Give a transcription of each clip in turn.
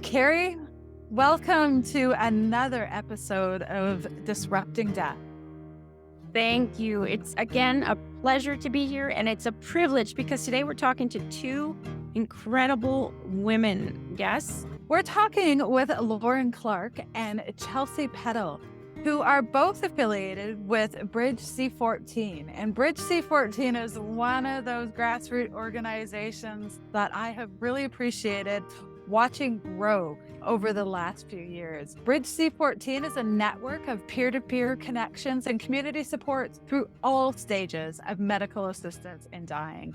Keri, welcome to another episode of Disrupting Death. Thank you. It's again a pleasure to be here, and it's a privilege because today we're talking to two incredible women. Yes? We're talking with Lauren Clark and Chelsea Peddle, who are both affiliated with Bridge C-14. And Bridge C-14 is one of those grassroots organizations that I have really appreciated watching grow over the last few years. Bridge C-14 is a network of peer-to-peer connections and community supports through all stages of medical assistance in dying.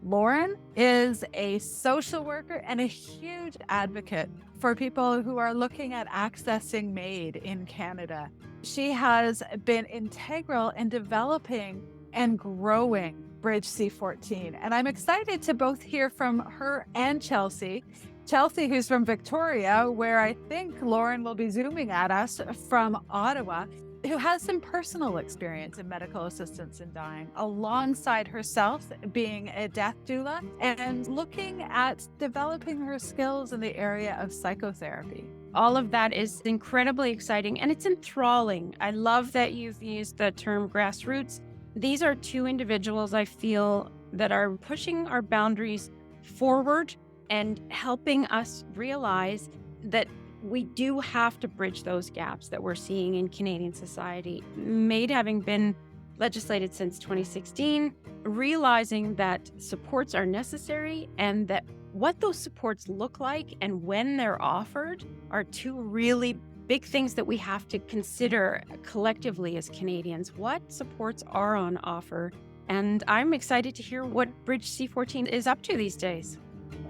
Lauren is a social worker and a huge advocate for people who are looking at accessing MAiD in Canada. She has been integral in developing and growing Bridge C-14. And I'm excited to both hear from her and Chelsea. Chelsea, who's from Victoria, where I think Lauren will be zooming at us from Ottawa, who has some personal experience in medical assistance in dying, alongside herself being a death doula and looking at developing her skills in the area of psychotherapy. All of that is incredibly exciting and it's enthralling. I love that you've used the term grassroots. These are two individuals I feel that are pushing our boundaries forward and helping us realize that we do have to bridge those gaps that we're seeing in Canadian society. MAiD having been legislated since 2016, realizing that supports are necessary and that what those supports look like and when they're offered are two really big things that we have to consider collectively as Canadians. What supports are on offer? And I'm excited to hear what Bridge C-14 is up to these days.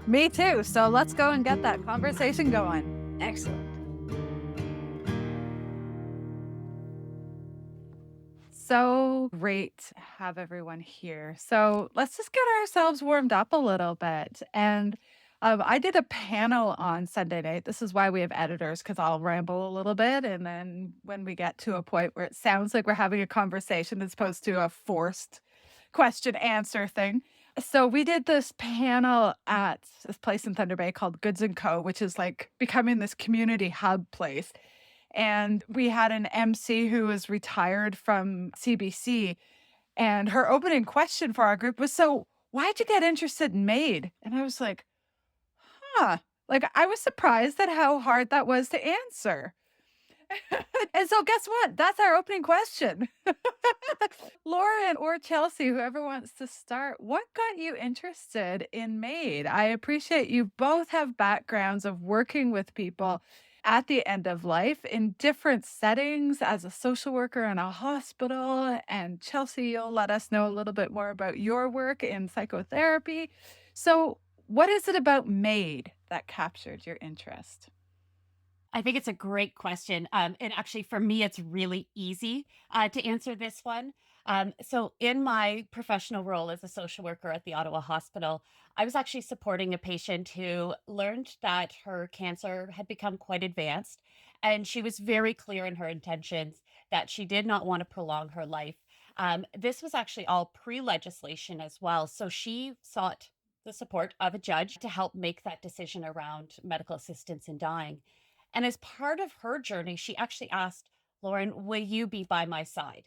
Me too. So let's go and get that conversation going. Excellent. So great to have everyone here. So let's just get ourselves warmed up a little bit. And I did a panel on Sunday night. This is why we have editors, because I'll ramble a little bit. And then when we get to a point where it sounds like we're having a conversation as opposed to a forced question answer thing. So we did this panel at this place in Thunder Bay called Goods & Co., which is like becoming this community hub place. And we had an MC who was retired from CBC. And her opening question for our group was, so why'd you get interested in MAiD? And I was like, like I was surprised at how hard that was to answer. And so guess what? That's our opening question. Lauren or Chelsea, whoever wants to start, what got you interested in MAiD? I appreciate you both have backgrounds of working with people at the end of life in different settings as a social worker in a hospital. And Chelsea, you'll let us know a little bit more about your work in psychotherapy. So what is it about MAiD that captured your interest? I think it's a great question. And actually, for me, it's really easy to answer this one. So, in my professional role as a social worker at the Ottawa Hospital, I was actually supporting a patient who learned that her cancer had become quite advanced. And she was very clear in her intentions that she did not want to prolong her life. This was actually all pre legislation as well. So, she sought the support of a judge to help make that decision around medical assistance in dying. And as part of her journey, she actually asked, Lauren, will you be by my side?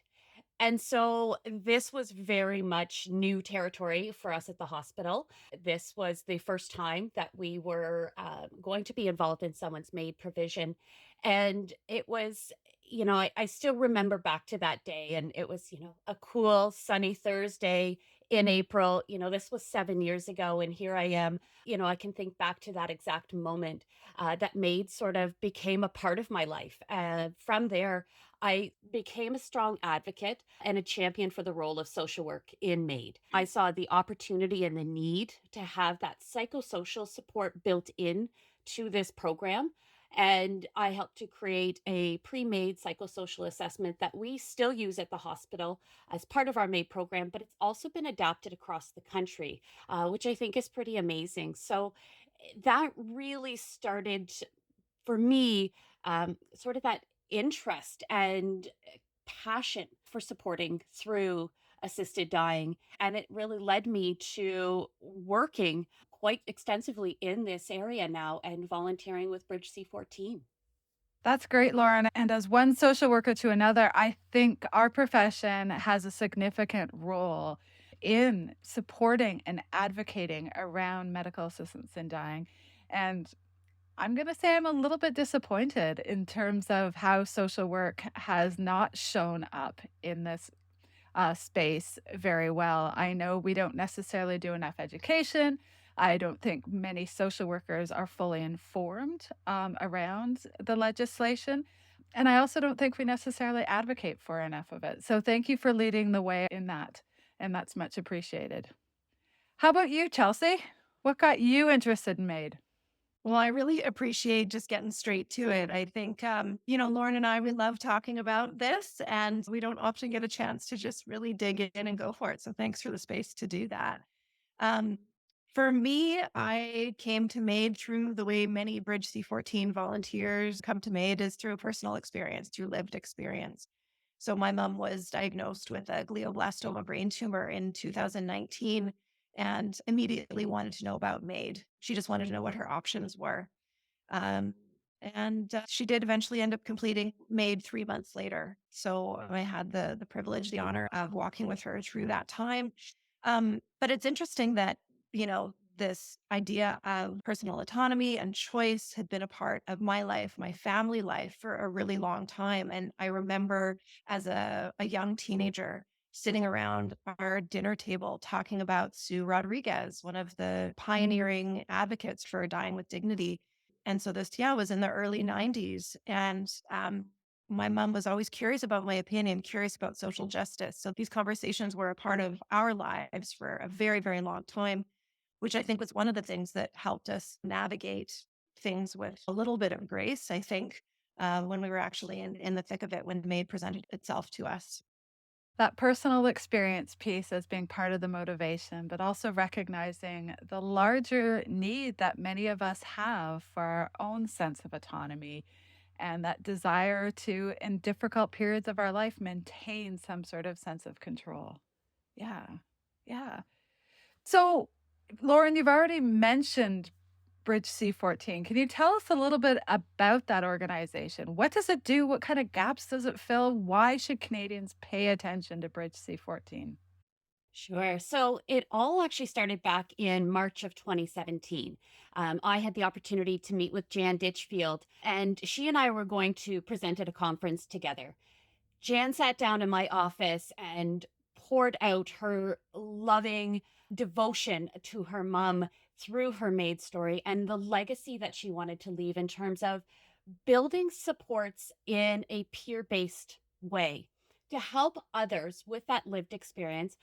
And so this was very much new territory for us at the hospital. This was the first time that we were going to be involved in someone's MAiD provision. And it was, I still remember back to that day. And it was, a cool, sunny Thursday in April. This was 7 years ago. And here I am. I can think back to that exact moment that MAiD sort of became a part of my life. From there, I became a strong advocate and a champion for the role of social work in MAiD. I saw the opportunity and the need to have that psychosocial support built in to this program. And I helped to create a pre-MAiD psychosocial assessment that we still use at the hospital as part of our MAiD program, but it's also been adapted across the country, which I think is pretty amazing. So that really started for me, sort of that interest and passion for supporting through assisted dying. And it really led me to working quite extensively in this area now and volunteering with Bridge C-14. That's great, Lauren. And as one social worker to another, I think our profession has a significant role in supporting and advocating around medical assistance in dying. And I'm going to say I'm a little bit disappointed in terms of how social work has not shown up in this space very well. I know we don't necessarily do enough education. I don't think many social workers are fully informed around the legislation. And I also don't think we necessarily advocate for enough of it. So thank you for leading the way in that. And that's much appreciated. How about you, Chelsea? What got you interested in MAiD? Well, I really appreciate just getting straight to it. I think, Lauren and I, we love talking about this, and we don't often get a chance to just really dig in and go for it. So thanks for the space to do that. Um, for me, I came to MAiD through the way many Bridge C-14 volunteers come to MAiD is through personal experience, through lived experience. So my mom was diagnosed with a glioblastoma brain tumor in 2019 and immediately wanted to know about MAiD. She just wanted to know what her options were. Um, and she did eventually end up completing MAiD 3 months later. So I had the privilege, the honor of walking with her through that time. But it's interesting that, this idea of personal autonomy and choice had been a part of my life, my family life for a really long time. And I remember as a young teenager sitting around our dinner table talking about Sue Rodriguez, one of the pioneering advocates for dying with dignity. And so this, yeah, was in the early 90s. And my mom was always curious about my opinion, curious about social justice. So these conversations were a part of our lives for a very, very long time, which I think was one of the things that helped us navigate things with a little bit of grace, I think, when we were actually in the thick of it, when MAiD presented itself to us. That personal experience piece as being part of the motivation, but also recognizing the larger need that many of us have for our own sense of autonomy and that desire to, in difficult periods of our life, maintain some sort of sense of control. Yeah. Yeah. So, Lauren, you've already mentioned Bridge C-14. Can you tell us a little bit about that organization? What does it do? What kind of gaps does it fill? Why should Canadians pay attention to Bridge C-14? Sure. So it all actually started back in March of 2017. I had the opportunity to meet with Jan Ditchfield, and she and I were going to present at a conference together. Jan sat down in my office and poured out her loving devotion to her mom through her maid story and the legacy that she wanted to leave in terms of building supports in a peer based way to help others with that lived experience,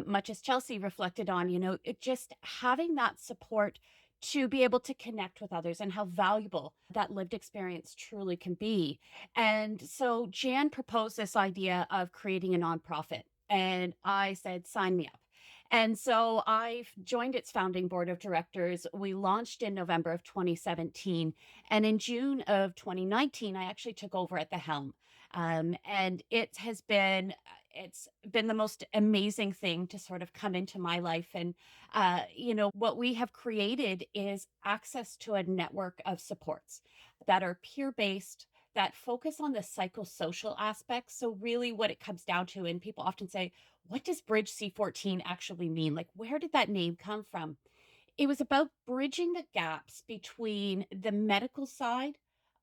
much as Chelsea reflected on, just having that support to be able to connect with others and how valuable that lived experience truly can be. And so Jan proposed this idea of creating a nonprofit. And I said, sign me up. And so I joined its founding board of directors. We launched in November of 2017. And in June of 2019, I actually took over at the helm. And it's been the most amazing thing to sort of come into my life. And what we have created is access to a network of supports that are peer based, that focus on the psychosocial aspects. So really what it comes down to, and people often say, what does Bridge C-14 actually mean? Like, where did that name come from? It was about bridging the gaps between the medical side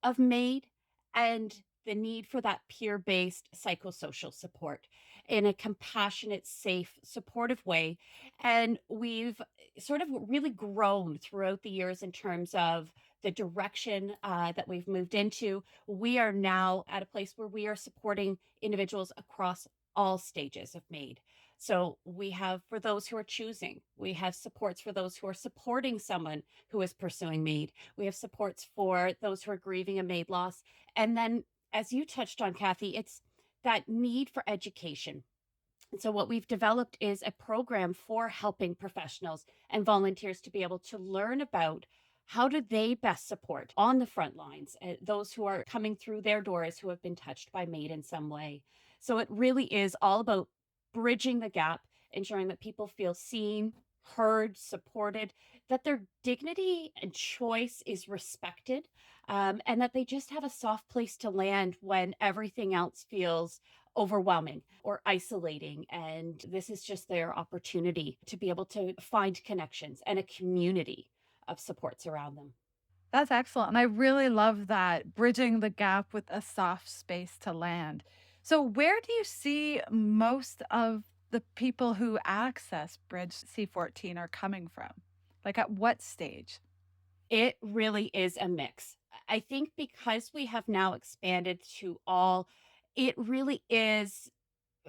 of MAiD and the need for that peer based psychosocial support in a compassionate, safe, supportive way. And we've sort of really grown throughout the years in terms of the direction that we've moved into. We are now at a place where we are supporting individuals across all stages of MAiD. So we have for those who are choosing, we have supports for those who are supporting someone who is pursuing MAiD. We have supports for those who are grieving a MAiD loss. And then, as you touched on, Kathy, it's that need for education. And so, what we've developed is a program for helping professionals and volunteers to be able to learn about how do they best support on the front lines those who are coming through their doors who have been touched by MAiD in some way. So, it really is all about bridging the gap, ensuring that people feel seen, heard, supported, that their dignity and choice is respected, and that they just have a soft place to land when everything else feels overwhelming or isolating. And this is just their opportunity to be able to find connections and a community of supports around them. That's excellent. And I really love that bridging the gap with a soft space to land. So, where do you see most of the people who access Bridge C-14 are coming from? Like, at what stage? It really is a mix. I think because we have now expanded to all, it really is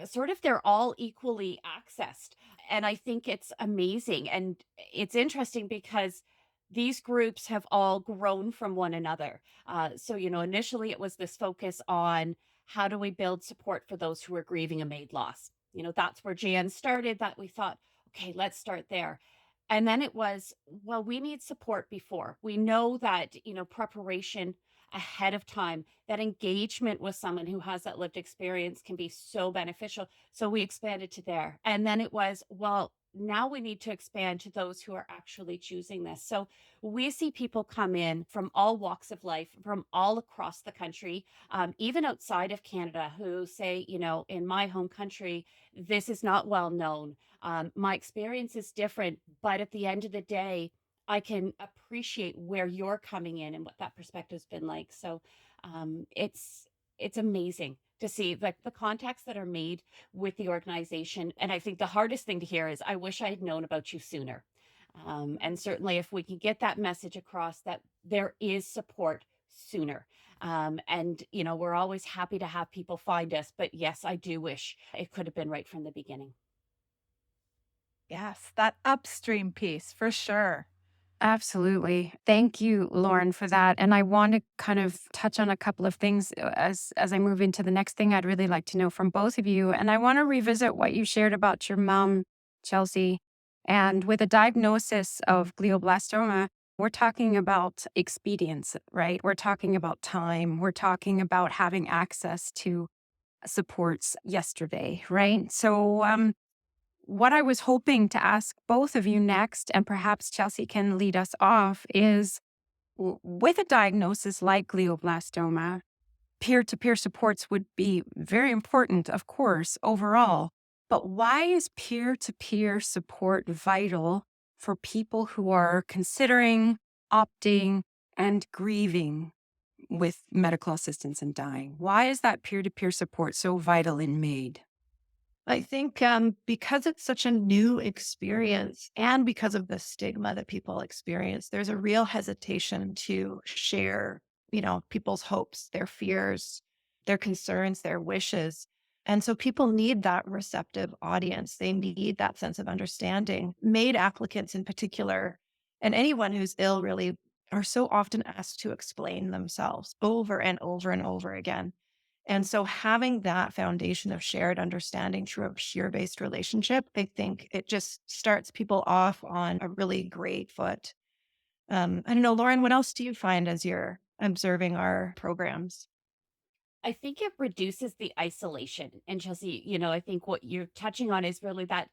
sort of they're all equally accessed. And I think it's amazing. And it's interesting because these groups have all grown from one another. Initially it was this focus on how do we build support for those who are grieving a MAiD loss. That's where Jan started, that we thought, okay, let's start there. And then it was, well, we need support before. We know that, preparation ahead of time, that engagement with someone who has that lived experience can be so beneficial. So we expanded to there. And then it was, well, now we need to expand to those who are actually choosing this. So we see people come in from all walks of life, from all across the country, even outside of Canada, who say, in my home country, this is not well known. My experience is different, but at the end of the day, I can appreciate where you're coming in and what that perspective's been like. So it's amazing to see like the contacts that are made with the organization. And I think the hardest thing to hear is, I wish I had known about you sooner. And certainly if we can get that message across that there is support sooner. We're always happy to have people find us. But yes, I do wish it could have been right from the beginning. Yes, that upstream piece for sure. Absolutely. Thank you, Lauren, for that. And I want to kind of touch on a couple of things as I move into the next thing I'd really like to know from both of you. And I want to revisit what you shared about your mom, Chelsea. And with a diagnosis of glioblastoma, we're talking about expedience, right? We're talking about time. We're talking about having access to supports yesterday, right? So, what I was hoping to ask both of you next, and perhaps Chelsea can lead us off, is with a diagnosis like glioblastoma, peer to peer supports would be very important, of course, overall. But why is peer to peer support vital for people who are considering, opting, and grieving with medical assistance and dying? Why is that peer to peer support so vital in MAiD? I think because it's such a new experience and because of the stigma that people experience, there's a real hesitation to share, people's hopes, their fears, their concerns, their wishes. And so people need that receptive audience. They need that sense of understanding. MAiD applicants in particular, and anyone who's ill really are so often asked to explain themselves over and over and over again. And so having that foundation of shared understanding through a peer-based relationship, I think it just starts people off on a really great foot. I don't know, Lauren, what else do you find as you're observing our programs? I think it reduces the isolation. And Chelsea, I think what you're touching on is really that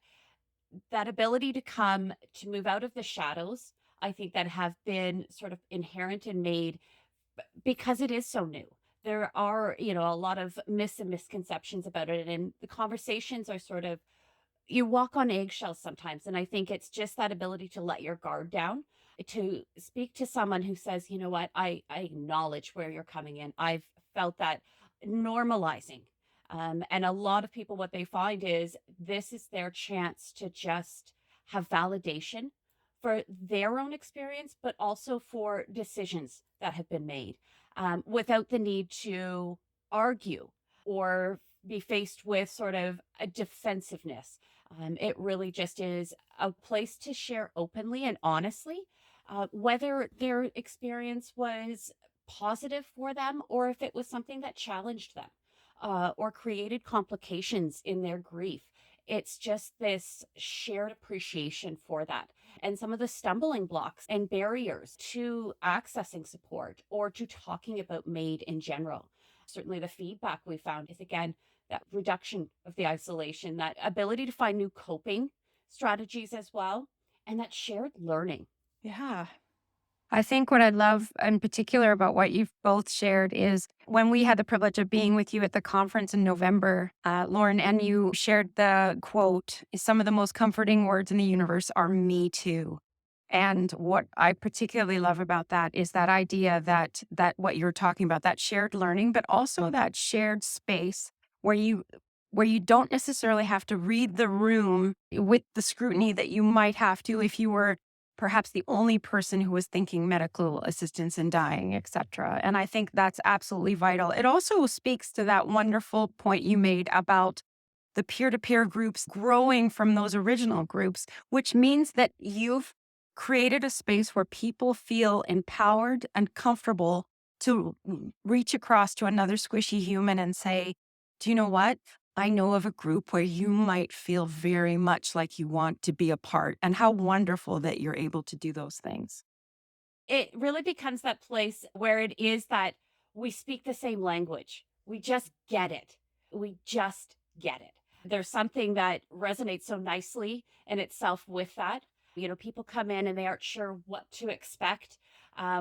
ability to come to move out of the shadows. I think that have been sort of inherent and made because it is so new. There are, a lot of myths and misconceptions about it. And the conversations are sort of, you walk on eggshells sometimes. And I think it's just that ability to let your guard down, to speak to someone who says, you know what, I acknowledge where you're coming in. I've felt that normalizing. And a lot of people, what they find is this is their chance to just have validation for their own experience, but also for decisions that have been made, without the need to argue or be faced with sort of a defensiveness. It really just is a place to share openly and honestly, whether their experience was positive for them or if it was something that challenged them, or created complications in their grief. It's just this shared appreciation for that. And some of the stumbling blocks and barriers to accessing support or to talking about MAiD in general. Certainly, the feedback we found is again that reduction of the isolation, that ability to find new coping strategies as well. and that shared learning. Yeah. I think what I love in particular about what you've both shared is when we had the privilege of being with you at the conference in November, Lauren, and you shared the quote, some of the most comforting words in the universe are me too. And what I particularly love about that is that idea that what you're talking about, that shared learning, but also that shared space where you don't necessarily have to read the room with the scrutiny that you might have to if you were perhaps the only person who was thinking medical assistance and dying, et cetera. And I think that's absolutely vital. It also speaks to that wonderful point you made about the peer-to-peer groups growing from those original groups, which means that you've created a space where people feel empowered and comfortable to reach across to another squishy human and say, do you know what? I know of a group where you might feel very much like you want to be a part, and how wonderful that you're able to do those things. It really becomes that place where it is that we speak the same language. We just get it. We just get it. There's something that resonates so nicely in itself with that. People come in and they aren't sure what to expect.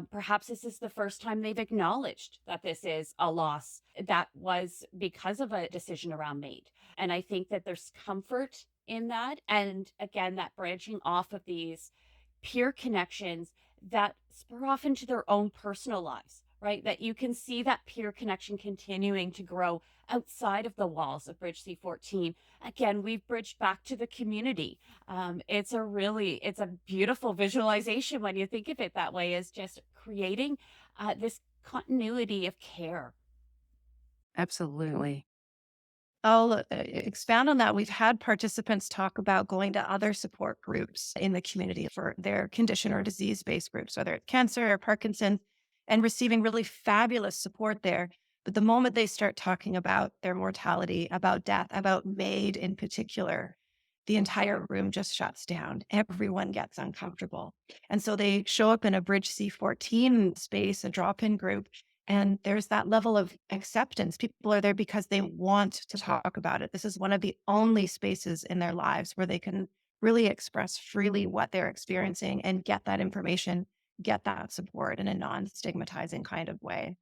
Perhaps this is the first time they've acknowledged that this is a loss that was because of a decision around MAiD. And I think that there's comfort in that. And again, that branching off of these peer connections that spur off into their own personal lives, right? That you can see that peer connection continuing to grow outside of the walls of Bridge C-14. Again, we've bridged back to the community. It's a beautiful visualization when you think of it that way, is just creating this continuity of care. Absolutely. I'll expand on that. We've had participants talk about going to other support groups in the community for their condition or disease based groups, whether it's cancer or Parkinson's, and receiving really fabulous support there. But the moment they start talking about their mortality, about death, about MAiD in particular, the entire room just shuts down. Everyone gets uncomfortable. And so they show up in a Bridge C-14 space, a drop in group, and there's that level of acceptance. People are there because they want to talk about it. This is one of the only spaces in their lives where they can really express freely what they're experiencing and get that information, get that support in a non stigmatizing kind of way.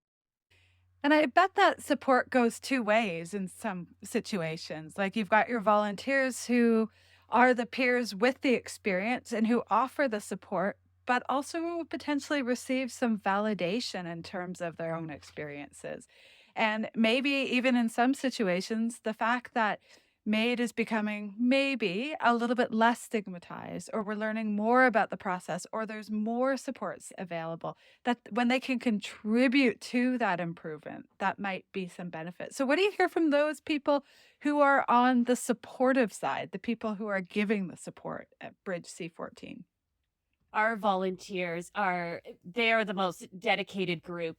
And I bet that support goes two ways in some situations. Like you've got your volunteers who are the peers with the experience and who offer the support, but also potentially receive some validation in terms of their own experiences. And maybe even in some situations, the fact that MAiD is becoming maybe a little bit less stigmatized, or we're learning more about the process, or there's more supports available that when they can contribute to that improvement, that might be some benefit. So, what do you hear from those people who are on the supportive side, the people who are giving the support at Bridge C-14? Our volunteers they are the most dedicated group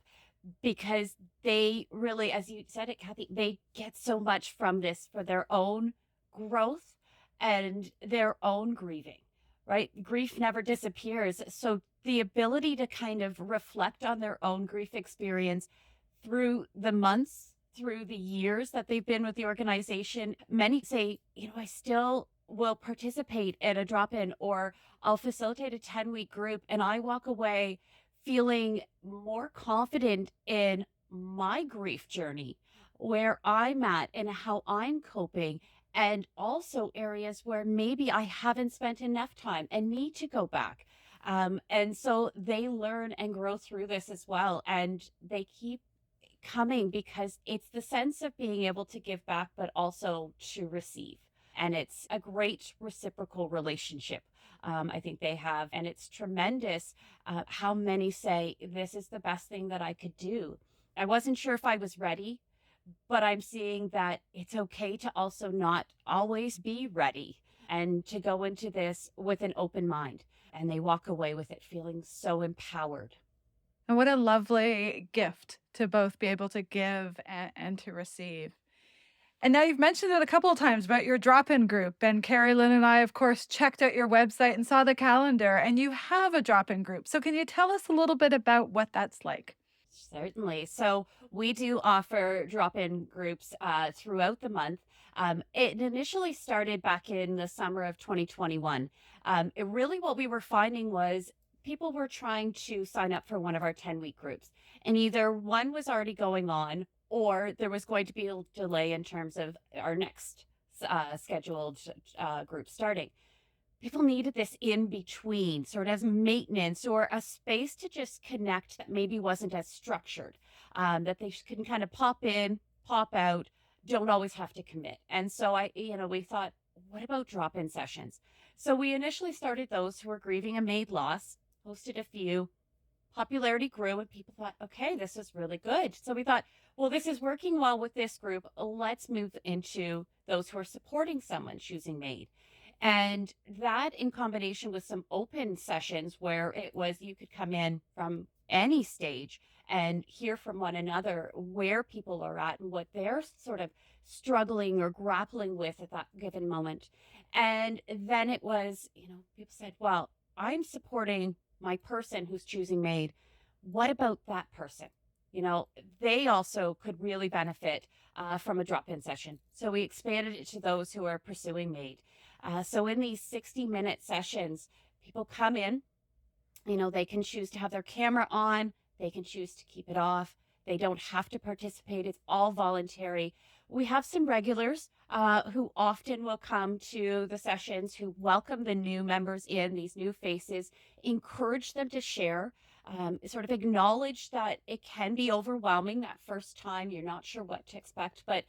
because they really, as you said it, Kathy, they get so much from this for their own growth and their own grieving, right? Grief never disappears. So the ability to kind of reflect on their own grief experience through the months, through the years that they've been with the organization, many say, I still will participate in a drop in, or I'll facilitate a 10-week group, and I walk away feeling more confident in my grief journey, where I'm at and how I'm coping, and also areas where maybe I haven't spent enough time and need to go back. And so they learn and grow through this as well. And they keep coming because it's the sense of being able to give back, but also to receive. And it's a great reciprocal relationship. I think they have. And it's tremendous how many say, this is the best thing that I could do. I wasn't sure if I was ready, but I'm seeing that it's okay to also not always be ready and to go into this with an open mind. And they walk away with it feeling so empowered. And what a lovely gift to both be able to give and to receive. And now you've mentioned it a couple of times about your drop-in group. And Carrie Lynn and I, of course, checked out your website and saw the calendar, and you have a drop-in group. So can you tell us a little bit about what that's like? Certainly. So we do offer drop-in groups throughout the month. It initially started back in the summer of 2021. What we were finding was people were trying to sign up for one of our 10-week groups, and either one was already going on or there was going to be a delay in terms of our next scheduled group starting. People needed this in between, sort of as maintenance or a space to just connect that maybe wasn't as structured, that they can kind of pop in, pop out, don't always have to commit. And so we thought, what about drop in sessions? So we initially started those who were grieving a MAiD loss, hosted a few. Popularity grew, and people thought, okay, this is really good. So we thought, well, this is working well with this group. Let's move into those who are supporting someone choosing MAiD. And that, in combination with some open sessions where it was you could come in from any stage and hear from one another where people are at and what they're sort of struggling or grappling with at that given moment. And then it was, people said, well, I'm supporting my person who's choosing MAiD. What about that person? They also could really benefit from a drop in session. So we expanded it to those who are pursuing MAiD. So in these 60-minute sessions, people come in, they can choose to have their camera on, they can choose to keep it off. They don't have to participate. It's all voluntary. We have some regulars who often will come to the sessions, who welcome the new members in, these new faces, encourage them to share, sort of acknowledge that it can be overwhelming that first time. You're not sure what to expect, but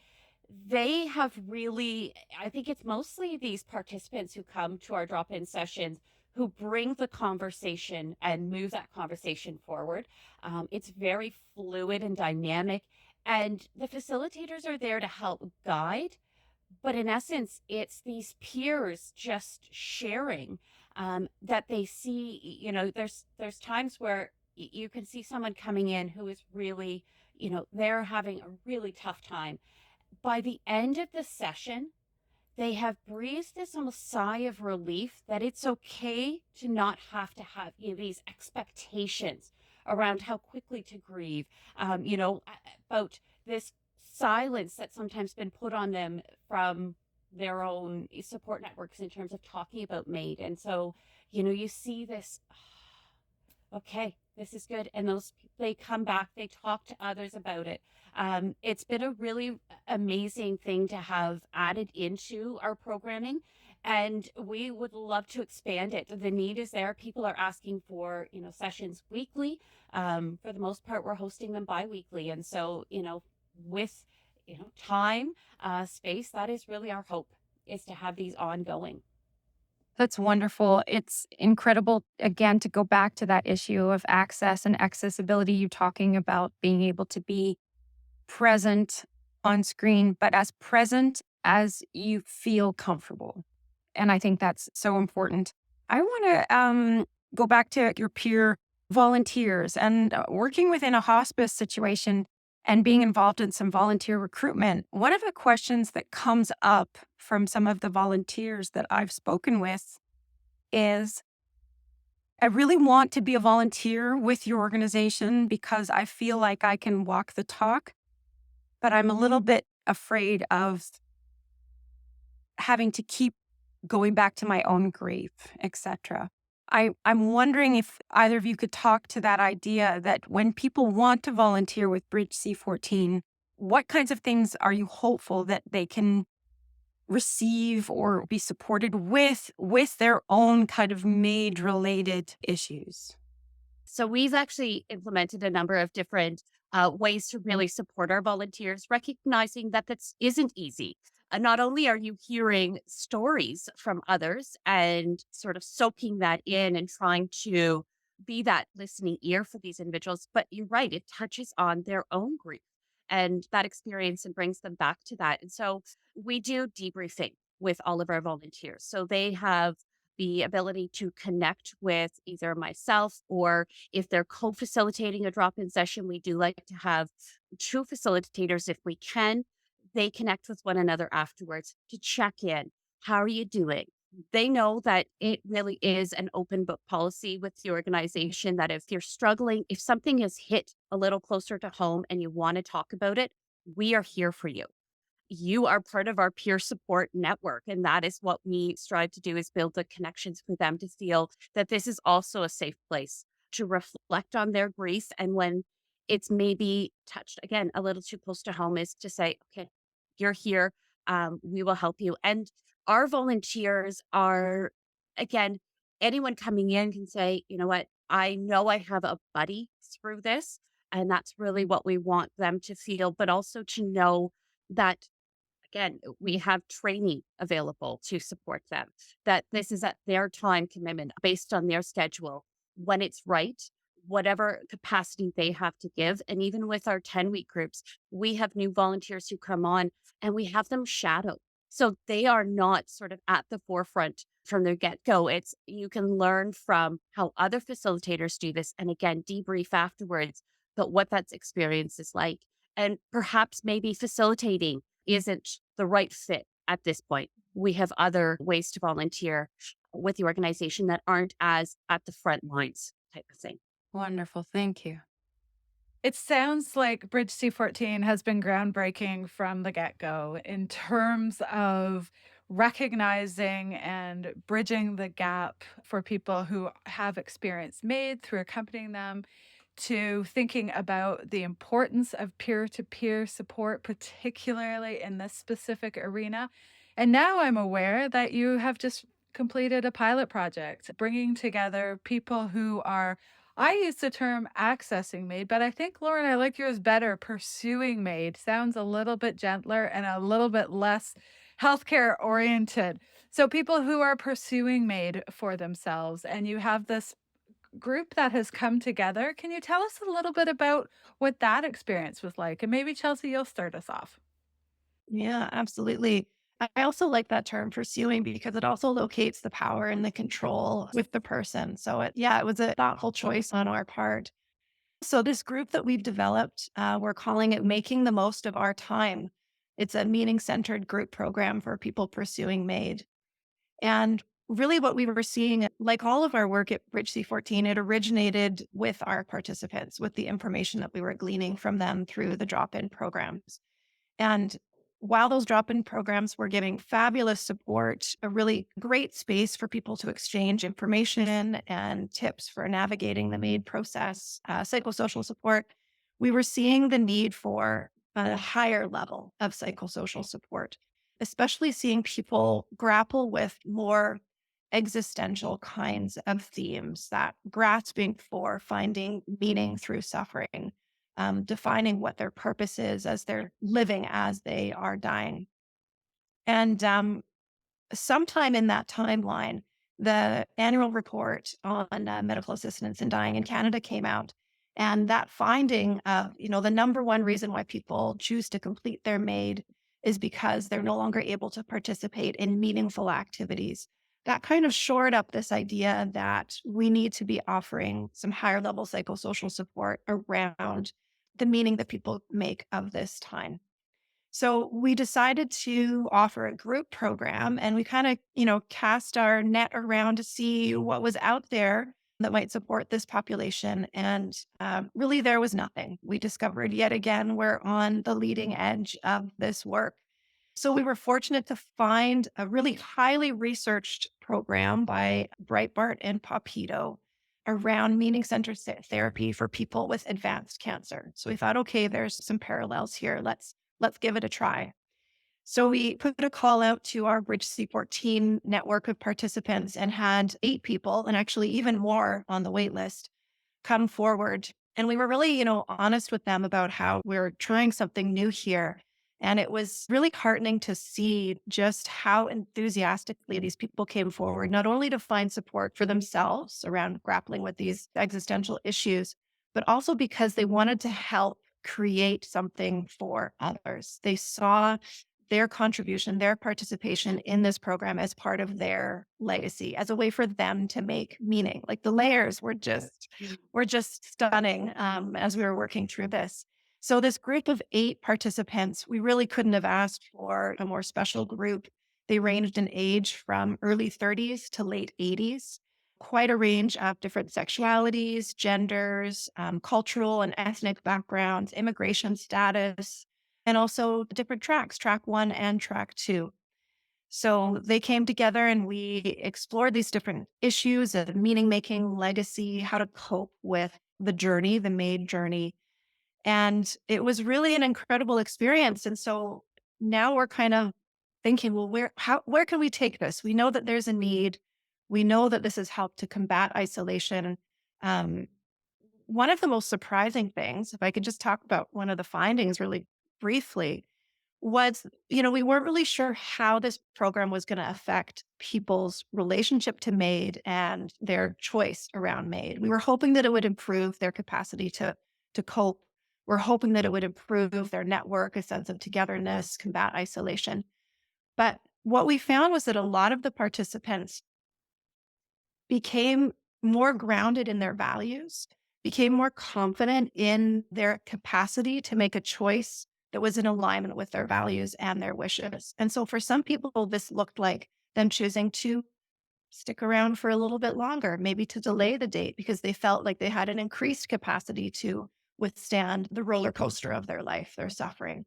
they have really, I think it's mostly these participants who come to our drop-in sessions who bring the conversation and move that conversation forward. It's very fluid and dynamic, and the facilitators are there to help guide. But in essence, it's these peers just sharing that they see. There's times where you can see someone coming in who is really, they're having a really tough time. By the end of the session, they have breathed this almost sigh of relief that it's okay to not have to have these expectations around how quickly to grieve, about this silence that's sometimes been put on them from their own support networks in terms of talking about MAiD. And so, you see this, okay, this is good. And they come back, they talk to others about it. It's been a really amazing thing to have added into our programming, and we would love to expand it. The need is there. People are asking for, sessions weekly. For the most part, we're hosting them bi-weekly. And so, with, time, space, that is really our hope, is to have these ongoing. That's wonderful. It's incredible, again, to go back to that issue of access and accessibility. You talking about being able to be present on screen, but as present as you feel comfortable. And I think that's so important. I want to go back to your peer volunteers and working within a hospice situation and being involved in some volunteer recruitment. One of the questions that comes up from some of the volunteers that I've spoken with is, I really want to be a volunteer with your organization because I feel like I can walk the talk, but I'm a little bit afraid of having to keep going back to my own grief, etc. I'm wondering if either of you could talk to that idea that when people want to volunteer with Bridge C-14, what kinds of things are you hopeful that they can receive or be supported with their own kind of MAiD-related issues? So we've actually implemented a number of different ways to really support our volunteers, recognizing that this isn't easy. Not only are you hearing stories from others and sort of soaking that in and trying to be that listening ear for these individuals, but you're right, it touches on their own grief and that experience and brings them back to that. And so we do debriefing with all of our volunteers. So they have the ability to connect with either myself, or if they're co-facilitating a drop-in session, we do like to have two facilitators if we can. They connect with one another afterwards to check in. How are you doing? They know that it really is an open book policy with the organization, that if you're struggling, if something has hit a little closer to home and you want to talk about it, we are here for you. you are part of our peer support network. And that is what we strive to do, is build the connections for them to feel that this is also a safe place to reflect on their grief. And when it's maybe touched again a little too close to home, is to say, okay, you're here. We will help you. And our volunteers are, again, anyone coming in can say, you know what, I know I have a buddy through this. And that's really what we want them to feel, but also to know that, again, we have training available to support them, that this is at their time commitment based on their schedule when it's right, whatever capacity they have to give. And even with our 10-week groups, we have new volunteers who come on and we have them shadow. So they are not sort of at the forefront from the get go. It's, you can learn from how other facilitators do this and again, debrief afterwards, but what that experience is like. And perhaps maybe facilitating isn't the right fit at this point. We have other ways to volunteer with the organization that aren't as at the front lines type of thing. Wonderful. Thank you. It sounds like Bridge C-14 has been groundbreaking from the get-go in terms of recognizing and bridging the gap for people who have experience MAiD through accompanying them, to thinking about the importance of peer-to-peer support, particularly in this specific arena. And now I'm aware that you have just completed a pilot project, bringing together people who are, I use the term accessing MAiD, but I think, Lauren, I like yours better. Pursuing MAiD sounds a little bit gentler and a little bit less healthcare oriented. So people who are pursuing MAiD for themselves, and you have this group that has come together. Can you tell us a little bit about what that experience was like? And maybe, Chelsea, you'll start us off. Yeah, absolutely. I also like that term pursuing because it also locates the power and the control with the person. So yeah, it was a thoughtful choice on our part. So this group that we've developed, we're calling it Making the Most of Our Time. It's a meaning-centered group program for people pursuing MAiD. And really what we were seeing, like all of our work at Bridge C-14, it originated with our participants, with the information that we were gleaning from them through the drop-in programs. And while those drop in programs were giving fabulous support, a really great space for people to exchange information and tips for navigating the MAiD process, psychosocial support, we were seeing the need for a higher level of psychosocial support, especially seeing people grapple with more existential kinds of themes, that grasping for finding meaning through suffering, defining what their purpose is as they're living as they are dying. And sometime in that timeline, the annual report on medical assistance in dying in Canada came out. And that finding of, the number one reason why people choose to complete their MAiD is because they're no longer able to participate in meaningful activities. That kind of shored up this idea that we need to be offering some higher level psychosocial support around the meaning that people make of this time. So we decided to offer a group program, and we kind of, cast our net around to see what was out there that might support this population. And really, there was nothing. We discovered yet again, we're on the leading edge of this work. So we were fortunate to find a really highly researched program by Breitbart and Popito around meaning centered therapy for people with advanced cancer. So we thought, okay, there's some parallels here. Let's give it a try. So we put a call out to our Bridge C-14 network of participants and had 8 people, and actually even more on the wait list, come forward. And we were really, honest with them about how we're trying something new here. And it was really heartening to see just how enthusiastically these people came forward, not only to find support for themselves around grappling with these existential issues, but also because they wanted to help create something for others. They saw their contribution, their participation in this program as part of their legacy, as a way for them to make meaning. Like the layers were just stunning as we were working through this. So this group of 8 participants, we really couldn't have asked for a more special group. They ranged in age from early 30s to late 80s, quite a range of different sexualities, genders, cultural and ethnic backgrounds, immigration status, and also different tracks, track one and track two. So they came together and we explored these different issues of meaning making, legacy, how to cope with the journey, the MAiD journey. And it was really an incredible experience. And so now we're kind of thinking, well, where can we take this? We know that there's a need. We know that this has helped to combat isolation. Um, One of the most surprising things, if I could just talk about one of the findings really briefly, was, we weren't really sure how this program was going to affect people's relationship to MAiD and their choice around MAiD. We were hoping that it would improve their capacity to cope. We're hoping that it would improve their network, a sense of togetherness, combat isolation. But what we found was that a lot of the participants became more grounded in their values, became more confident in their capacity to make a choice that was in alignment with their values and their wishes. And so for some people, this looked like them choosing to stick around for a little bit longer, maybe to delay the date because they felt like they had an increased capacity to withstand the roller coaster of their life, their suffering.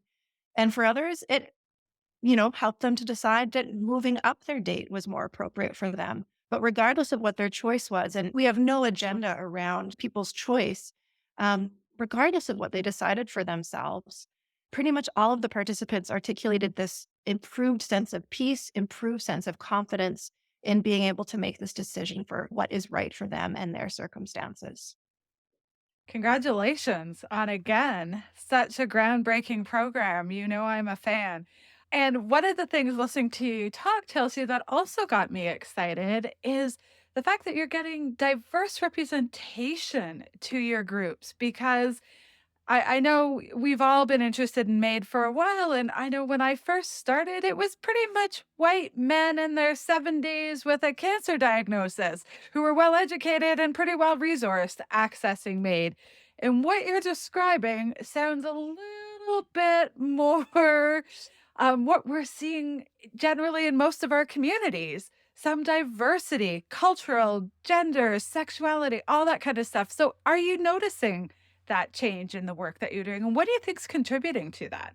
And for others, it help them to decide that moving up their date was more appropriate for them. But regardless of what their choice was, and we have no agenda around people's choice, regardless of what they decided for themselves, pretty much all of the participants articulated this improved sense of peace, improved sense of confidence in being able to make this decision for what is right for them and their circumstances. Congratulations on again such a groundbreaking program. You know I'm a fan. And one of the things listening to you talk, Chelsea, that also got me excited is the fact that you're getting diverse representation to your groups because I know we've all been interested in MAiD for a while, and I know when I first started, it was pretty much white men in their 70s with a cancer diagnosis who were well educated and pretty well resourced accessing MAiD. And what you're describing sounds a little bit more what we're seeing generally in most of our communities. Some diversity, cultural, gender, sexuality, all that kind of stuff. So, are you noticing that change in the work that you're doing? And what do you think's contributing to that?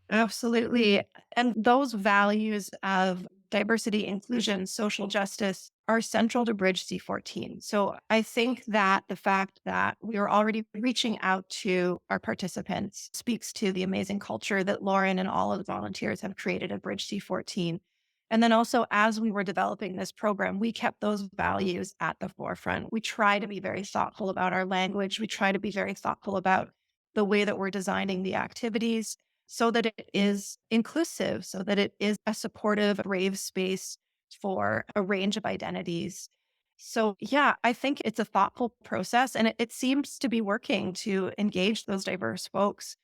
Absolutely. And those values of diversity, inclusion, social justice are central to Bridge C-14. So I think that the fact that we are already reaching out to our participants speaks to the amazing culture that Lauren and all of the volunteers have created at Bridge C-14. And then also, as we were developing this program, we kept those values at the forefront. We try to be very thoughtful about our language. We try to be very thoughtful about the way that we're designing the activities so that it is inclusive, so that it is a supportive, brave space for a range of identities. So, yeah, I think it's a thoughtful process and it seems to be working to engage those diverse folks.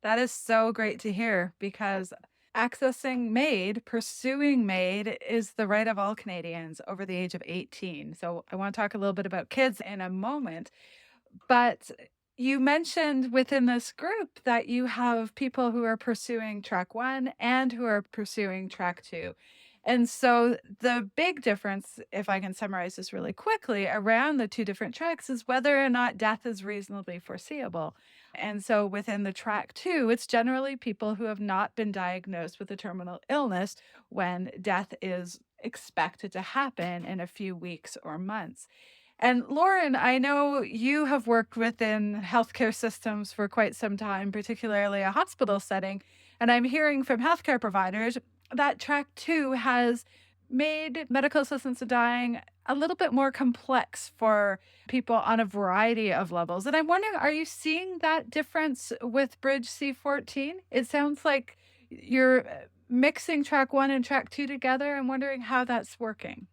That is so great to hear because accessing MAiD, pursuing MAiD is the right of all Canadians over the age of 18. So I want to talk a little bit about kids in a moment. But you mentioned within this group that you have people who are pursuing track one and who are pursuing track two. And so the big difference, if I can summarize this really quickly, around the two different tracks is whether or not death is reasonably foreseeable. And so within the track two, it's generally people who have not been diagnosed with a terminal illness when death is expected to happen in a few weeks or months. And Lauren, I know you have worked within healthcare systems for quite some time, particularly a hospital setting. And I'm hearing from healthcare providers that track two has made medical assistance to dying a little bit more complex for people on a variety of levels. And I'm wondering, are you seeing that difference with Bridge C-14? It sounds like you're mixing track one and track two together. I'm wondering how that's working.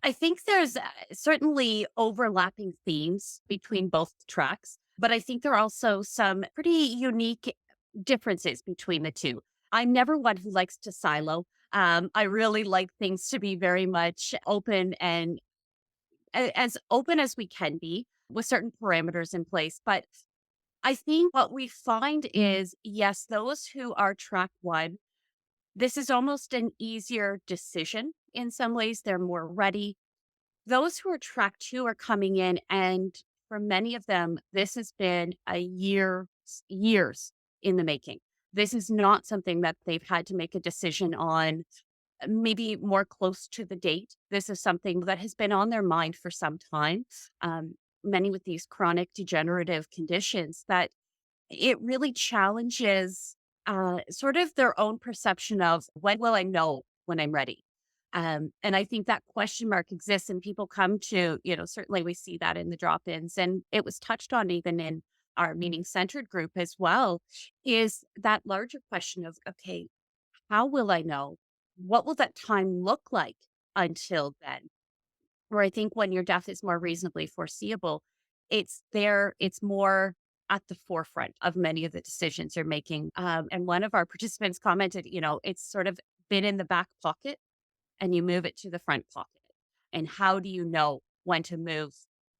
I think there's certainly overlapping themes between both tracks, but I think there are also some pretty unique differences between the two. I'm never one who likes to silo. I really like things to be very much open and as open as we can be with certain parameters in place. But I think what we find is yes, those who are track one, this is almost an easier decision in some ways. They're more ready. Those who are track two are coming in, and for many of them, this has been a years in the making. This is not something that they've had to make a decision on maybe more close to the date. This is something that has been on their mind for some time. Um, Many with these chronic degenerative conditions that it really challenges sort of their own perception of when will I know when I'm ready. And I think that question mark exists, and people come to, certainly we see that in the drop ins, and it was touched on even in our meeting centered group as well, is that larger question of, okay, how will I know? What will that time look like until then? Where I think when your death is more reasonably foreseeable, it's more at the forefront of many of the decisions you're making. And one of our participants commented, it's sort of been in the back pocket and you move it to the front pocket. And how do you know when to move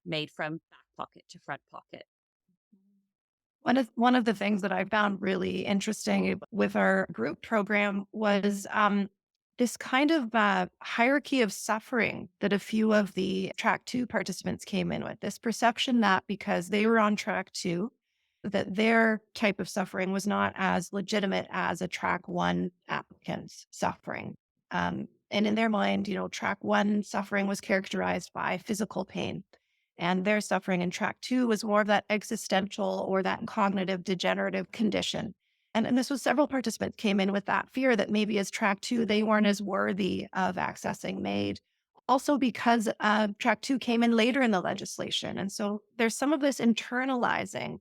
made from back pocket to front pocket? One of the things that I found really interesting with our group program was this kind of hierarchy of suffering that a few of the track two participants came in with. This perception that because they were on track two, that their type of suffering was not as legitimate as a track one applicant's suffering. And in their mind, track one suffering was characterized by physical pain, and their suffering in track two was more of that existential or that cognitive degenerative condition. And this was several participants came in with that fear that maybe as track two, they weren't as worthy of accessing MAiD. Also because track two came in later in the legislation. And so there's some of this internalizing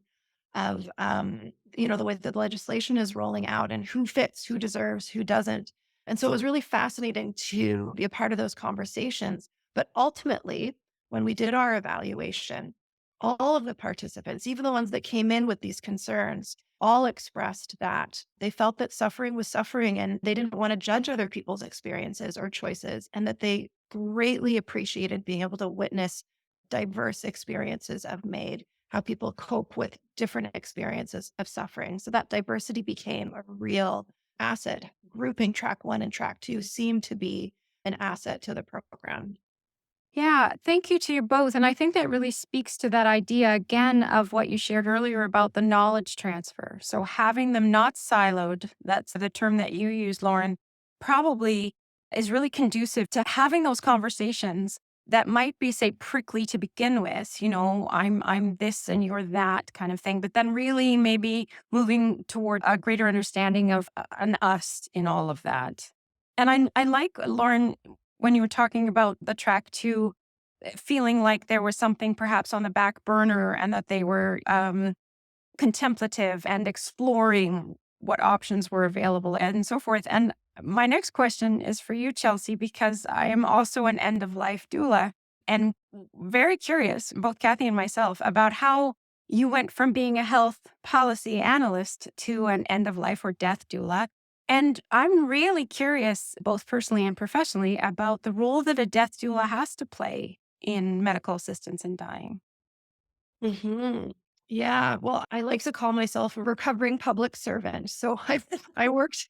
of, the way that the legislation is rolling out and who fits, who deserves, who doesn't. And so it was really fascinating to be a part of those conversations. But ultimately, when we did our evaluation, all of the participants, even the ones that came in with these concerns, all expressed that they felt that suffering was suffering and they didn't want to judge other people's experiences or choices, and that they greatly appreciated being able to witness diverse experiences of MAiD, how people cope with different experiences of suffering. So that diversity became a real asset. Grouping track one and track two seemed to be an asset to the program. Yeah, thank you to you both. And I think that really speaks to that idea again of what you shared earlier about the knowledge transfer. So having them not siloed, that's the term that you use, Lauren, probably is really conducive to having those conversations that might be, say, prickly to begin with. I'm this and you're that kind of thing, but then really maybe moving toward a greater understanding of an us in all of that. And I like, Lauren, when you were talking about the track two, feeling like there was something perhaps on the back burner and that they were contemplative and exploring what options were available and so forth. And my next question is for you, Chelsea, because I am also an end of life doula and very curious, both Kathy and myself, about how you went from being a health policy analyst to an end of life or death doula. And I'm really curious, both personally and professionally, about the role that a death doula has to play in medical assistance in dying. Hmm. Yeah. Well, I like to call myself a recovering public servant. So I worked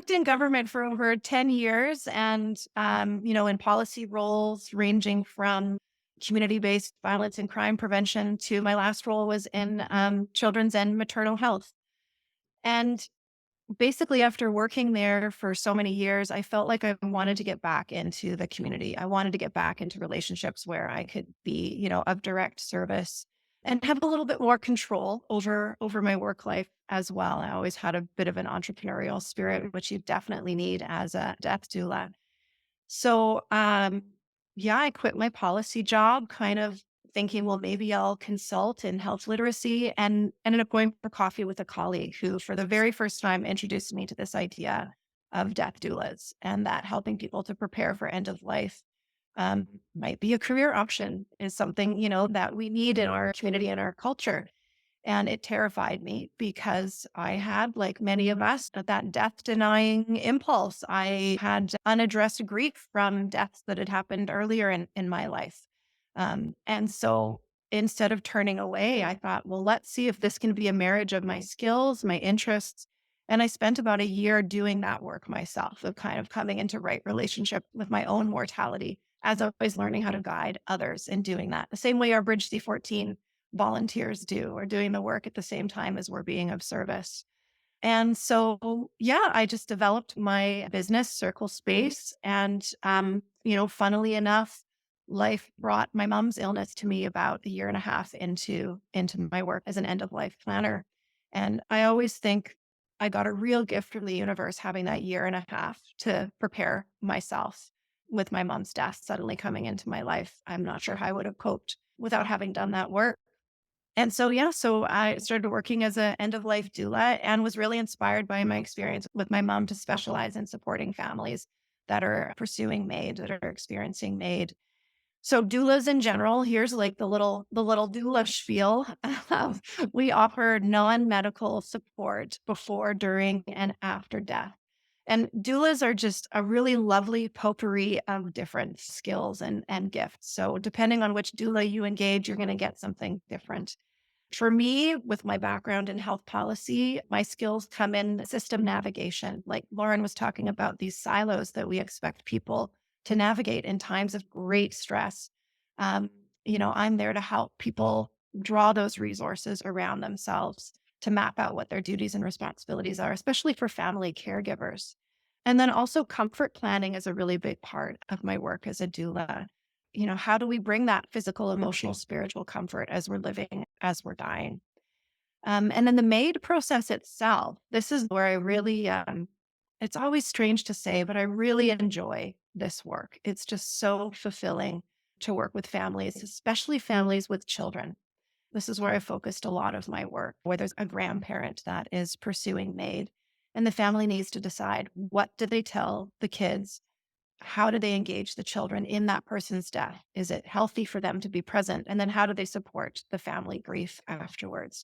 in government for over 10 years and, in policy roles ranging from community-based violence and crime prevention to my last role was in children's and maternal health. And basically, after working there for so many years, I felt like I wanted to get back into the community. I wanted to get back into relationships where I could be, of direct service and have a little bit more control over my work life as well. I always had a bit of an entrepreneurial spirit, which you definitely need as a death doula. So, yeah, I quit my policy job, kind of thinking, well, maybe I'll consult in health literacy, and ended up going for coffee with a colleague who, for the very first time, introduced me to this idea of death doulas and that helping people to prepare for end of life might be a career option, is something, that we need in our community and our culture. And it terrified me because I had, like many of us, that death denying impulse. I had unaddressed grief from deaths that had happened earlier in my life. And so instead of turning away, I thought, well, let's see if this can be a marriage of my skills, my interests. And I spent about a year doing that work myself, of kind of coming into right relationship with my own mortality as I was learning how to guide others in doing that. The same way our Bridge C-14 volunteers do, or doing the work at the same time as we're being of service. And so, yeah, I just developed my business, Circle Space. And, funnily enough, life brought my mom's illness to me about a year and a half into my work as an end of life planner. And I always think I got a real gift from the universe having that year and a half to prepare myself with my mom's death suddenly coming into my life. I'm not sure how I would have coped without having done that work. And so, yeah, so I started working as an end of life doula and was really inspired by my experience with my mom to specialize in supporting families that are pursuing MAiD, that are experiencing MAiD. So doulas in general, here's like the little doula spiel. We offer non-medical support before, during, and after death. And doulas are just a really lovely potpourri of different skills and gifts. So depending on which doula you engage, you're going to get something different. For me, with my background in health policy, my skills come in system navigation. Like Lauren was talking about these silos that we expect people to navigate in times of great stress. Um, I'm there to help people draw those resources around themselves to map out what their duties and responsibilities are, especially for family caregivers. And then also comfort planning is a really big part of my work as a doula. How do we bring that physical, emotional, spiritual comfort as we're living, as we're dying? And then the MAiD process itself, this is where I really, it's always strange to say, but I really enjoy this work. It's just so fulfilling to work with families, especially families with children. This is where I focused a lot of my work, where there's a grandparent that is pursuing MAiD, and the family needs to decide, what do they tell the kids? How do they engage the children in that person's death? Is it healthy for them to be present? And then how do they support the family grief afterwards?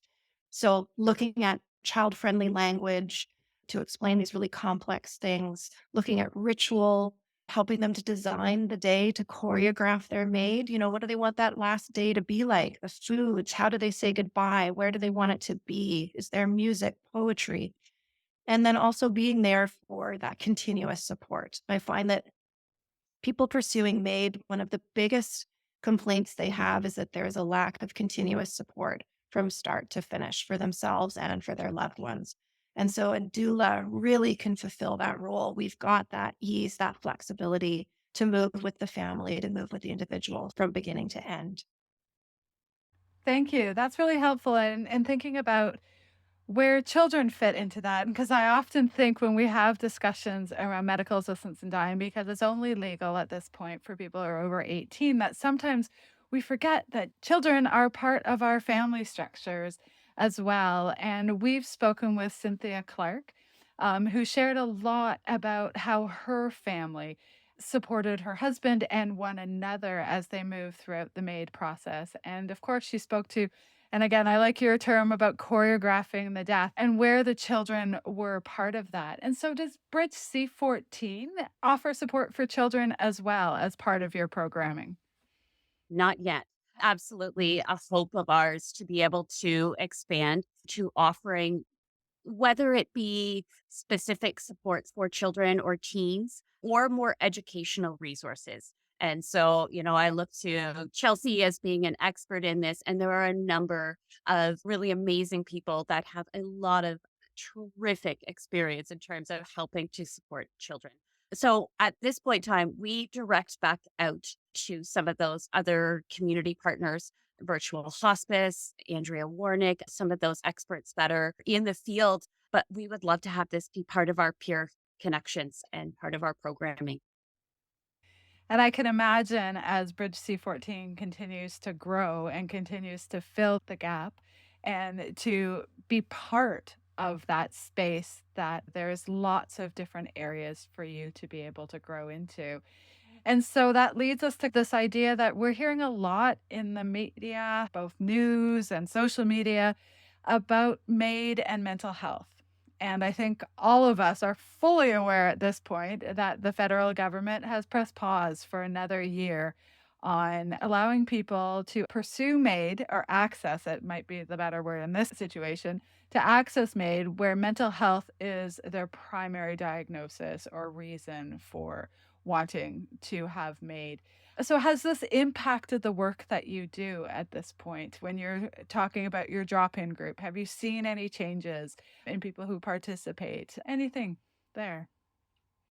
So, looking at child friendly language to explain these really complex things, looking at ritual, helping them to design the day, to choreograph their MAiD. What do they want that last day to be like? The foods, how do they say goodbye? Where do they want it to be? Is there music, poetry? And then also being there for that continuous support. I find that people pursuing MAiD, one of the biggest complaints they have is that there is a lack of continuous support from start to finish for themselves and for their loved ones. And so a doula really can fulfill that role. We've got that ease, that flexibility to move with the family, to move with the individual from beginning to end. Thank you. That's really helpful and thinking about where children fit into that, because I often think when we have discussions around medical assistance in dying, because it's only legal at this point for people who are over 18, that sometimes we forget that children are part of our family structures as well. And we've spoken with Cynthia Clark, who shared a lot about how her family supported her husband and one another as they moved throughout the MAiD process. And of course, she spoke to, and again, I like your term about choreographing the death and where the children were part of that. And so, does Bridge C-14 offer support for children as well as part of your programming? Not yet. Absolutely a hope of ours to be able to expand to offering, whether it be specific supports for children or teens or more educational resources. And so, I look to Chelsea as being an expert in this, and there are a number of really amazing people that have a lot of terrific experience in terms of helping to support children. So at this point in time, we direct back out to some of those other community partners, virtual hospice, Andrea Warnick, some of those experts that are in the field, but we would love to have this be part of our peer connections and part of our programming. And I can imagine as Bridge C-14 continues to grow and continues to fill the gap and to be part of that space, that there's lots of different areas for you to be able to grow into. And so that leads us to this idea that we're hearing a lot in the media, both news and social media, about MAiD and mental health. And I think all of us are fully aware at this point that the federal government has pressed pause for another year on allowing people to pursue MAiD or access it, might be the better word in this situation, to access MAiD where mental health is their primary diagnosis or reason for wanting to have MAiD. So, has this impacted the work that you do at this point when you're talking about your drop in group? Have you seen any changes in people who participate? Anything there?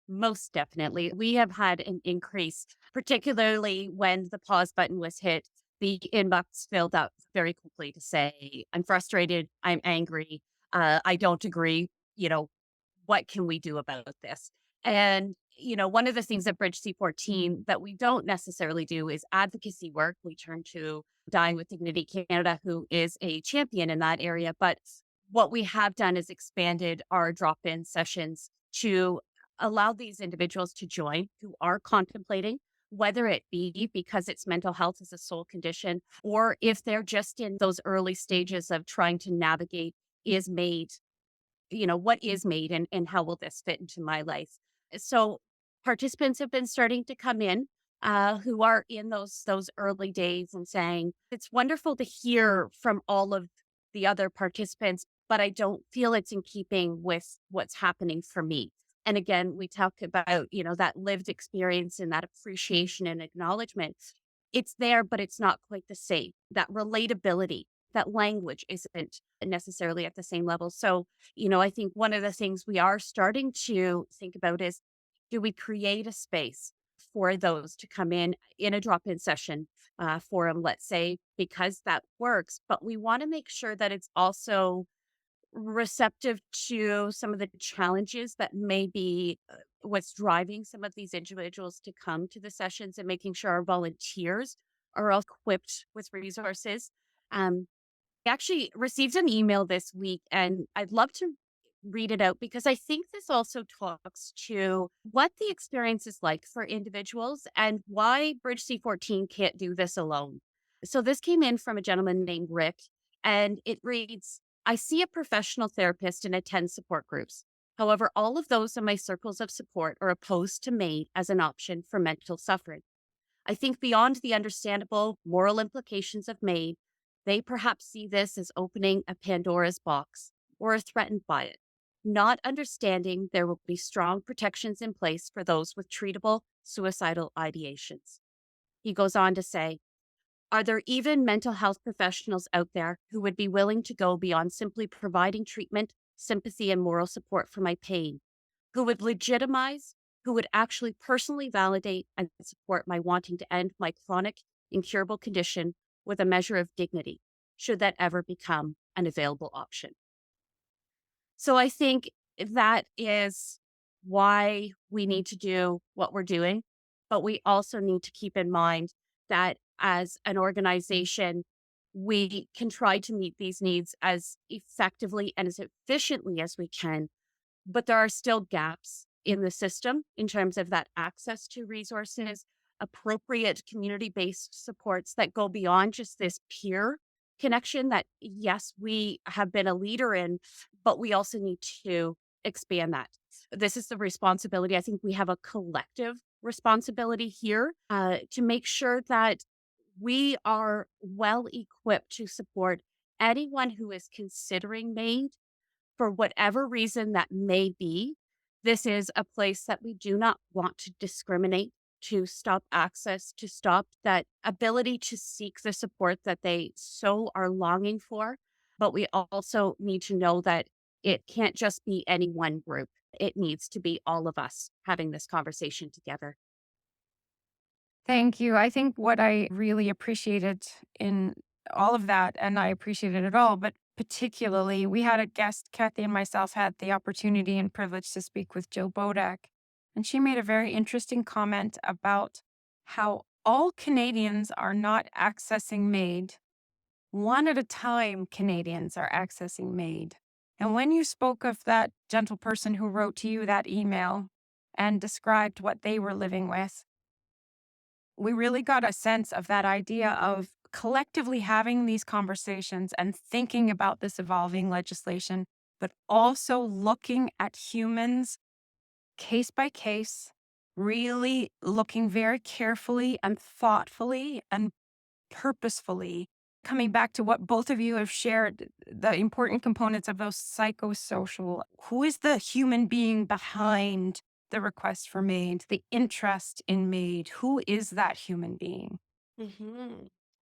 Most definitely. We have had an increase, particularly when the pause button was hit. The inbox filled up very quickly to say, I'm frustrated, I'm angry, I don't agree. You know, what can we do about this? And, one of the things at Bridge C-14 that we don't necessarily do is advocacy work. We turn to Dying with Dignity Canada, who is a champion in that area. But what we have done is expanded our drop in sessions to allow these individuals to join who are contemplating, whether it be because it's mental health as a sole condition, or if they're just in those early stages of trying to navigate is made what is made and how will this fit into my life? So participants have been starting to come in who are in those early days and saying, it's wonderful to hear from all of the other participants, but I don't feel it's in keeping with what's happening for me. And again, we talk about, that lived experience and that appreciation and acknowledgement. It's there, but it's not quite the same. That relatability, that language isn't necessarily at the same level. So, I think one of the things we are starting to think about is, do we create a space for those to come in a drop-in session forum, let's say, because that works, but we want to make sure that it's also receptive to some of the challenges that may be what's driving some of these individuals to come to the sessions, and making sure our volunteers are all equipped with resources. I actually received an email this week, and I'd love to read it out because I think this also talks to what the experience is like for individuals and why Bridge C-14 can't do this alone. So this came in from a gentleman named Rick, and it reads, I see a professional therapist and attend support groups. However, all of those in my circles of support are opposed to MAiD as an option for mental suffering. I think beyond the understandable moral implications of MAiD, they perhaps see this as opening a Pandora's box or are threatened by it, not understanding there will be strong protections in place for those with treatable suicidal ideations. He goes on to say, are there even mental health professionals out there who would be willing to go beyond simply providing treatment, sympathy, and moral support for my pain, who would legitimize, who would actually personally validate and support my wanting to end my chronic, incurable condition with a measure of dignity, should that ever become an available option? So I think that is why we need to do what we're doing, but we also need to keep in mind that as an organization, we can try to meet these needs as effectively and as efficiently as we can, but there are still gaps in the system in terms of that access to resources, appropriate community based supports that go beyond just this peer connection that, yes, we have been a leader in, but we also need to expand that. This is the responsibility. I think we have a collective responsibility here to make sure that we are well equipped to support anyone who is considering MAiD for whatever reason that may be. This is a place that we do not want to discriminate, to stop access, to stop that ability to seek the support that they so are longing for. But we also need to know that it can't just be any one group. It needs to be all of us having this conversation together. Thank you. I think what I really appreciated in all of that, and I appreciated it all, but particularly we had a guest, Kathy and myself had the opportunity and privilege to speak with Joe Bodak. And she made a very interesting comment about how all Canadians are not accessing MAiD. One at a time, Canadians are accessing MAiD. And when you spoke of that gentle person who wrote to you that email and described what they were living with, we really got a sense of that idea of collectively having these conversations and thinking about this evolving legislation, but also looking at humans case by case really looking very carefully and thoughtfully and purposefully, coming back to what both of you have shared, the important components of those psychosocial. Who is the human being behind the request for MAiD, the interest in MAiD? Who is that human being? Mhm.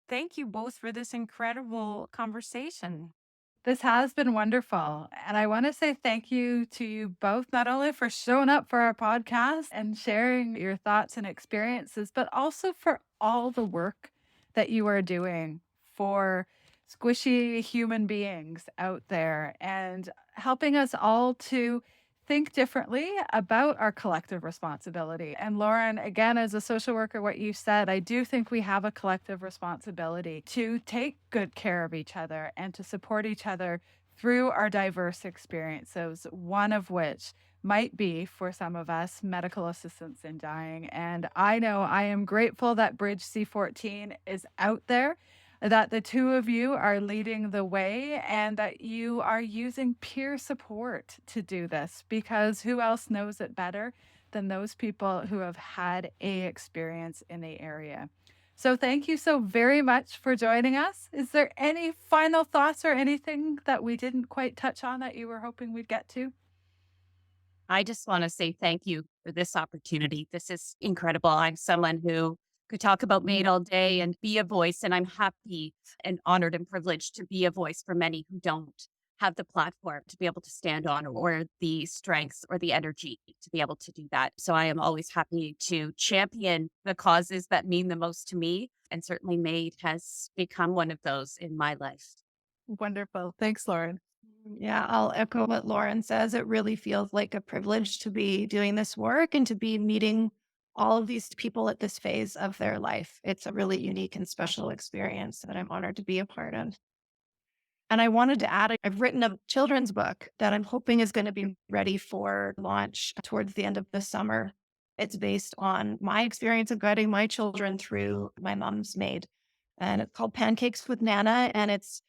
Thank you both for this incredible conversation. This has been wonderful. And I want to say thank you to you both, not only for showing up for our podcast and sharing your thoughts and experiences, but also for all the work that you are doing for squishy human beings out there and helping us all to think differently about our collective responsibility. And Lauren, again, as a social worker, what you said, I do think we have a collective responsibility to take good care of each other and to support each other through our diverse experiences, one of which might be, for some of us, medical assistance in dying. And I know I am grateful that Bridge C-14 is out there, that the two of you are leading the way and that you are using peer support to do this, because who else knows it better than those people who have had a experience in the area. So thank you so very much for joining us. Is there any final thoughts or anything that we didn't quite touch on that you were hoping we'd get to? I just want to say thank you for this opportunity. This is incredible. I'm someone who could talk about MAiD all day and be a voice, and I'm happy and honored and privileged to be a voice for many who don't have the platform to be able to stand on or the strengths or the energy to be able to do that. So I am always happy to champion the causes that mean the most to me. And certainly MAiD has become one of those in my life. Wonderful. Thanks, Lauren. Yeah, I'll echo what Lauren says. It really feels like a privilege to be doing this work and to be meeting all of these people at this phase of their life. It's a really unique and special experience that I'm honored to be a part of. And I wanted to add, I've written a children's book that I'm hoping is going to be ready for launch towards the end of the summer. It's based on my experience of guiding my children through my mom's MAiD. And it's called Pancakes with Nana. And it's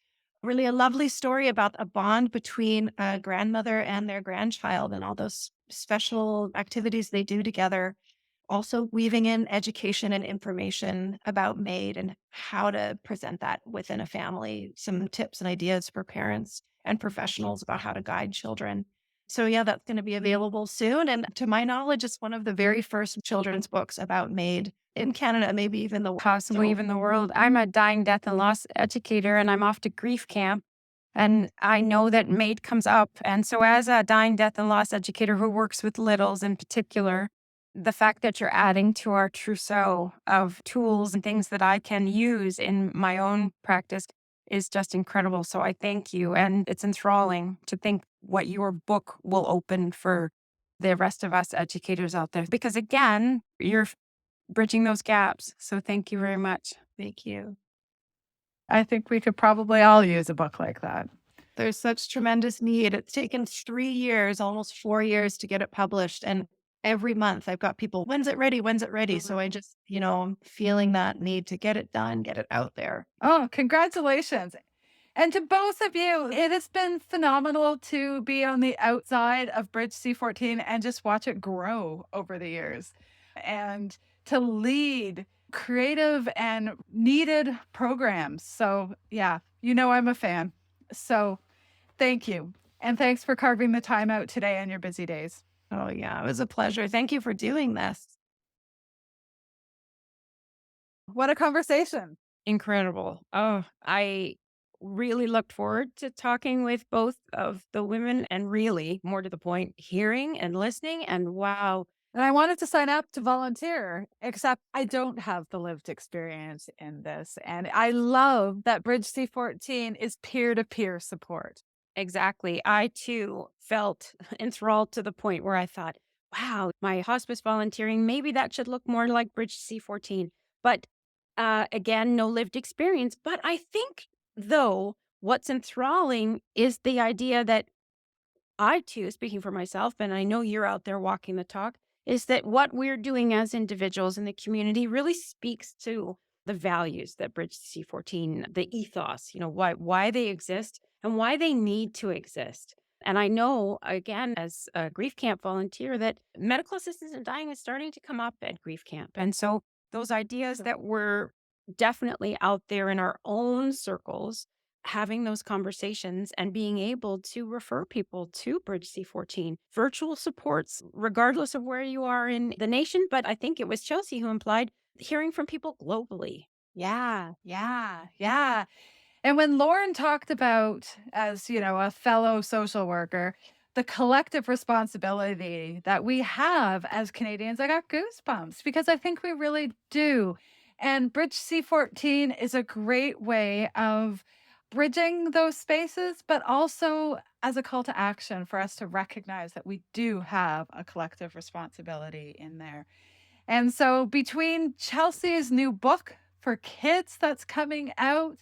really a lovely story about a bond between a grandmother and their grandchild and all those special activities they do together, also weaving in education and information about MAiD and how to present that within a family, some tips and ideas for parents and professionals about how to guide children. So yeah, that's going to be available soon. And to my knowledge, it's one of the very first children's books about MAiD in Canada, maybe even the world. Possibly even the world. I'm a dying, death, and loss educator, and I'm off to grief camp. And I know that MAiD comes up. And so, as a dying, death, and loss educator who works with littles in particular, the fact that you're adding to our trousseau of tools and things that I can use in my own practice is just incredible. So, I thank you. And it's enthralling to think what your book will open for the rest of us educators out there. Because again, you're bridging those gaps. So thank you very much. Thank you. I think we could probably all use a book like that. There's such tremendous need. It's taken 3 years, almost 4 years to get it published. And every month I've got people, when's it ready? When's it ready? So I just, I'm feeling that need to get it done, get it out there. Oh, congratulations. And to both of you, it has been phenomenal to be on the outside of Bridge C-14 and just watch it grow over the years and to lead creative and needed programs. So, yeah, I'm a fan. So, thank you. And thanks for carving the time out today on your busy days. Oh, yeah, it was a pleasure. Thank you for doing this. What a conversation. Incredible. Oh, I really looked forward to talking with both of the women and really, more to the point, hearing and listening. And wow. And I wanted to sign up to volunteer, except I don't have the lived experience in this. And I love that Bridge C-14 is peer-to-peer support. Exactly. I too felt enthralled to the point where I thought, wow, my hospice volunteering, maybe that should look more like Bridge C-14. But again, no lived experience. But I think, though, what's enthralling is the idea that I too, speaking for myself, and I know you're out there walking the talk, is that what we're doing as individuals in the community really speaks to the values that Bridge C-14, the ethos, why they exist and why they need to exist. And I know, again, as a grief camp volunteer, that medical assistance in dying is starting to come up at grief camp. And so those ideas that were definitely out there in our own circles, having those conversations and being able to refer people to Bridge C-14, virtual supports, regardless of where you are in the nation. But I think it was Chelsea who implied hearing from people globally. Yeah, yeah, yeah. And when Lauren talked about, as you know, a fellow social worker, the collective responsibility that we have as Canadians, I got goosebumps because I think we really do. And Bridge C-14 is a great way of bridging those spaces, but also as a call to action for us to recognize that we do have a collective responsibility in there. And so, between Chelsea's new book for kids that's coming out,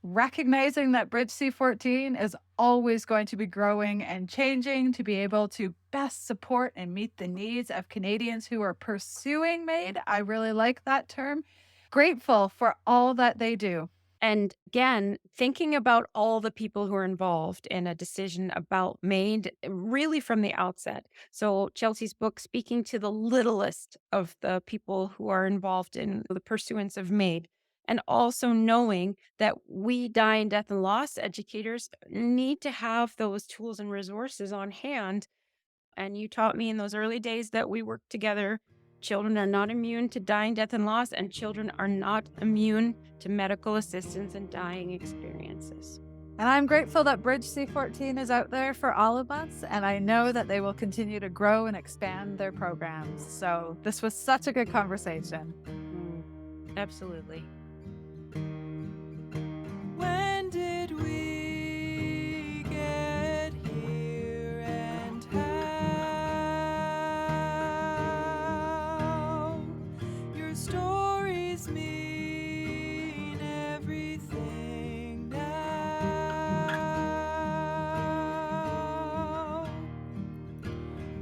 recognizing that Bridge C-14 is always going to be growing and changing to be able to best support and meet the needs of Canadians who are pursuing MAiD. I really like that term. Grateful for all that they do. And again, thinking about all the people who are involved in a decision about MAiD really from the outset. So, Chelsea's book speaking to the littlest of the people who are involved in the pursuance of MAiD. And also knowing that we dying, death, and loss educators need to have those tools and resources on hand. And you taught me in those early days that we worked together. Children are not immune to dying, death, and loss, and children are not immune to medical assistance and dying experiences. And I'm grateful that Bridge C-14 is out there for all of us. And I know that they will continue to grow and expand their programs. So this was such a good conversation. Absolutely. When did we get here and how? Your stories mean everything now.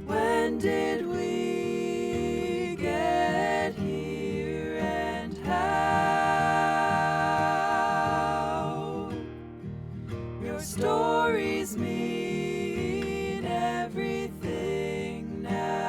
When did we get here and how? Your stories mean everything now.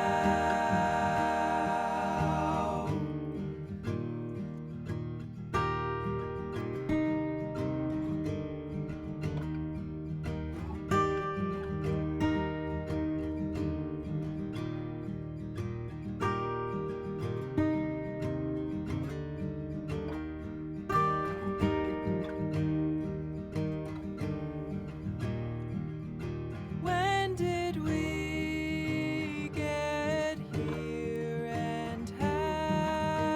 When did we get here and how?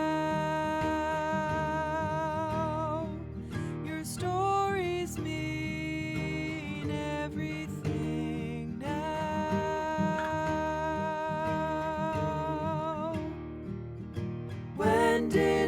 Your stories mean everything now. When did